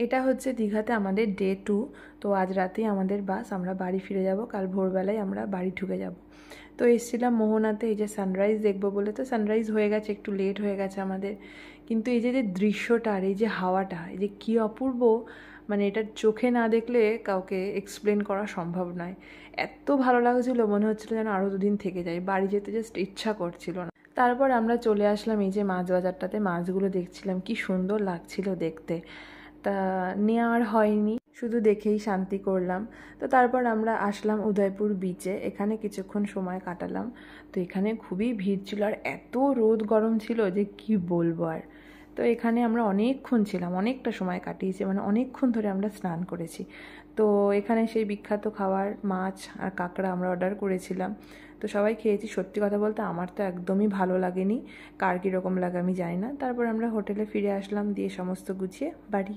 এটা হচ্ছে দীঘাতে আমাদের ডে 2। তো আজ রাতেই আমাদের বাস, আমরা বাড়ি ফিরে যাব, কাল ভোরবেলায় আমরা বাড়ি ঢুকে যাব। তো এসেছিলাম মোহনাতে এই যে সানরাইজ দেখবো বলে। তো সানরাইজ হয়ে গেছে, একটু লেট হয়ে গেছে আমাদের, কিন্তু এই যে দৃশ্যটা আর এই যে হাওয়াটা, এই যে কী অপূর্ব, মানে এটা চোখে না দেখলে কাউকে এক্সপ্লেন করা সম্ভব নয়। এত ভালো লাগছিলো, মনে হচ্ছিলো যেন আরও 2 দিন থেকে যাই, বাড়ি যেতে জাস্ট ইচ্ছা করছিল না। তারপর আমরা চলে আসলাম এই যে মাছ বাজারটাতে, মাছগুলো দেখছিলাম, কি সুন্দর লাগছিল দেখতে। তা নেওয়ার হয়নি, শুধু দেখেই শান্তি করলাম। তো তারপর আমরা আসলাম উদয়পুর বিচে, এখানে কিছুক্ষণ সময় কাটালাম। তো এখানে খুবই ভিড় ছিল আর এত রোদ গরম ছিল যে কি বলবো আর। তো এখানে আমরা অনেকক্ষণ ছিলাম, অনেকটা সময় কাটিয়েছি, মানে অনেকক্ষণ ধরে আমরা স্নান করেছি। তো এখানে সেই বিখ্যাত খাবার মাছ আর কাঁকড়া আমরা অর্ডার করেছিলাম। তো সবাই খেয়েছি। সত্যি কথা বলতে আমার তো একদমই ভালো লাগেনি, কার কীরকম লাগে আমি জানি না। তারপর আমরা হোটেলে ফিরে আসলাম, দিয়ে সমস্ত গুছিয়ে বাড়ি।